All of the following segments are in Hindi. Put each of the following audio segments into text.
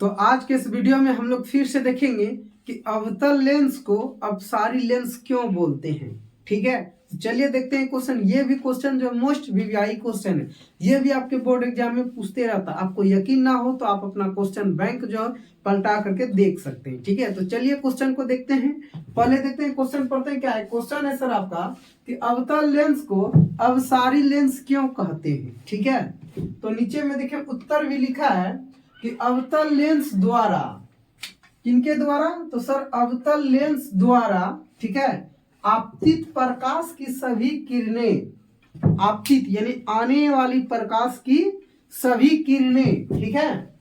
तो आज के इस वीडियो में हम लोग फिर से देखेंगे कि अवतल लेंस को अपसारी लेंस क्यों बोलते हैं। ठीक है, तो चलिए देखते हैं क्वेश्चन। ये भी क्वेश्चन जो मोस्ट वीवीआई क्वेश्चन है, ये भी आपके बोर्ड एग्जाम में पूछते रहता है। आपको यकीन ना हो तो आप अपना क्वेश्चन बैंक जो है पलटा करके देख सकते हैं। ठीक है, तो चलिए क्वेश्चन को देखते हैं। पहले देखते हैं क्वेश्चन पढ़ते हैं। क्या है क्वेश्चन? है सर आपका कि अवतल लेंस को अपसारी लेंस क्यों कहते हैं। ठीक है, तो नीचे में देखिए उत्तर भी लिखा है कि अवतल लेंस द्वारा, किनके द्वारा? तो सर अवतल लेंस द्वारा, ठीक है, आपतित प्रकाश की सभी किरणें, आपतित यानी आने वाली प्रकाश की सभी किरणें, ठीक है,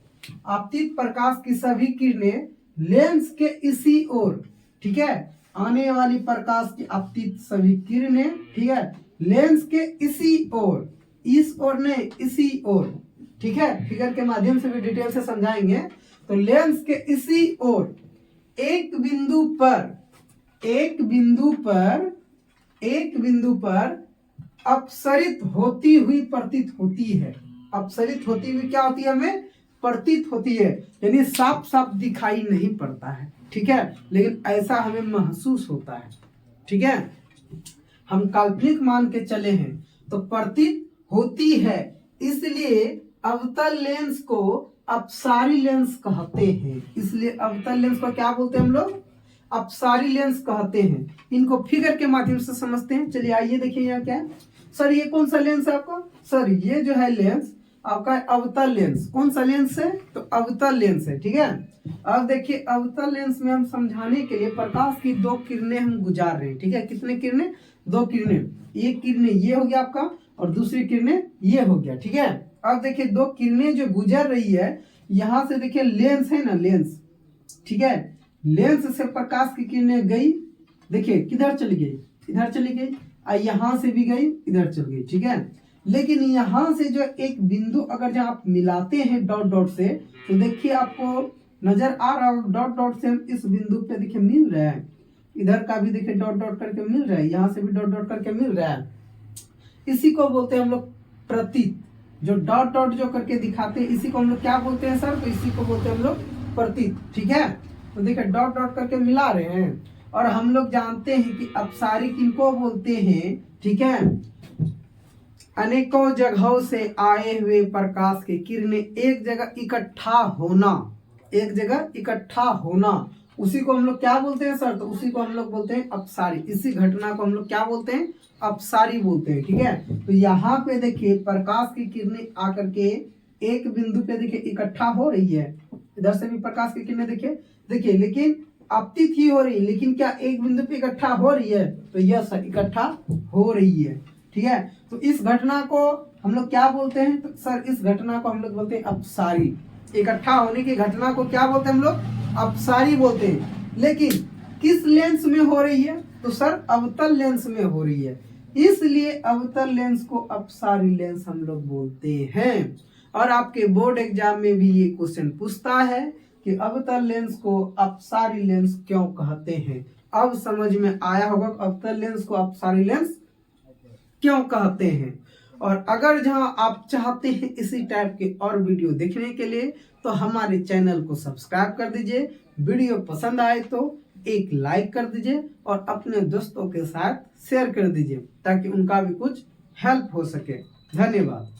आपतित प्रकाश की सभी किरणें लेंस के इसी ओर, ठीक है, आने वाली प्रकाश की आपतित सभी किरणें, ठीक है, लेंस के इसी ओर, इस ओर नहीं इसी ओर, ठीक है, फिगर के माध्यम से भी डिटेल से समझाएंगे। तो लेंस के इसी ओर एक बिंदु पर अपसरित होती हुई प्रतीत होती है। अपसरित होती हुई क्या होती है? हमें प्रतीत होती है, यानी साफ साफ दिखाई नहीं पड़ता है। ठीक है, लेकिन ऐसा हमें महसूस होता है। ठीक है, हम काल्पनिक मान के चले हैं तो प्रतीत होती है, इसलिए अवतल लेंस को अपसारी लेंस कहते हैं। इसलिए अवतल लेंस को क्या बोलते हैं हम लोग? अपसारी लेंस कहते हैं। इनको फिगर के माध्यम से समझते हैं। चलिए आइए देखिए यहाँ क्या है। सर ये कौन सा लेंस है आपका? सर ये जो है लेंस आपका अवतल लेंस। कौन सा लेंस है? तो अवतल लेंस है। ठीक है, अब देखिए अवतल लेंस में हम समझाने के लिए प्रकाश की दो किरणें हम गुजार रहे हैं। ठीक है, कितने किरणें? दो किरणें। एक किरणें ये हो गया आपका और दूसरी किरणें ये हो गया। ठीक है, अब देखिए दो किरणें जो गुजर रही है, यहां से देखिए लेंस है ना, लेंस, ठीक है, लेंस से प्रकाश की किरणें गई, देखिए किधर चली गई? इधर चली गई। और यहां से भी गई, इधर चली गई। ठीक है, लेकिन यहां से जो एक बिंदु अगर जब आप मिलाते हैं डॉट डॉट से, तो देखिए आपको नजर आ रहा होगा डॉट डॉट से हम इस बिंदु पे देखिए मिल रहा है। इधर का भी देखिए डॉट डॉट करके मिल रहा है, यहाँ से भी डॉट डॉट करके मिल रहा है। इसी को बोलते हैं हम लोग प्रतीत। जो डॉट डॉट जो करके दिखाते हैं इसी को हम लोग क्या बोलते हैं सर? तो इसी को बोलते हैं हम लोग प्रतीत। ठीक है, तो देखिए डॉट डॉट करके मिला रहे हैं। और हम लोग जानते हैं कि अपसारी किनको बोलते हैं। ठीक है, अनेकों जगहों से आए हुए प्रकाश की किरणें एक जगह इकट्ठा होना, एक जगह इकट्ठा होना, उसी को हम लोग क्या बोलते हैं सर? तो उसी को हम लोग बोलते हैं अपसारी। इसी घटना को हम लोग क्या बोलते हैं? अपसारी बोलते हैं। ठीक है, तो यहाँ पे देखिए प्रकाश की किरणें आकर के एक बिंदु पे देखिए इकट्ठा हो रही है। इधर से भी प्रकाश की किरणें देखिए लेकिन आपतित ही हो रही है, लेकिन क्या एक बिंदु पे इकट्ठा हो रही है? तो यस, इकट्ठा हो रही है। ठीक है, तो इस घटना को हम लोग क्या बोलते हैं? तो सर इस घटना को हम लोग बोलते हैं अपसारी। इकट्ठा होने की घटना को क्या बोलते हैं हम लोग? अपसारी बोलते हैं। लेकिन किस लेंस में हो रही है? तो सर अवतल लेंस में हो रही है, इसलिए अवतल लेंस को अपसारी लेंस हम लोग बोलते हैं। और आपके बोर्ड एग्जाम में भी ये क्वेश्चन पूछता है कि अवतल लेंस को अपसारी लेंस क्यों कहते हैं। अब समझ में आया होगा अवतल लेंस को अपसारी लेंस क्यों कहते हैं। और अगर जहां आप चाहते हैं इसी टाइप के और वीडियो देखने के लिए, तो हमारे चैनल को सब्सक्राइब कर दीजिए। वीडियो पसंद आए तो एक लाइक कर दीजिए और अपने दोस्तों के साथ शेयर कर दीजिए ताकि उनका भी कुछ हेल्प हो सके। धन्यवाद।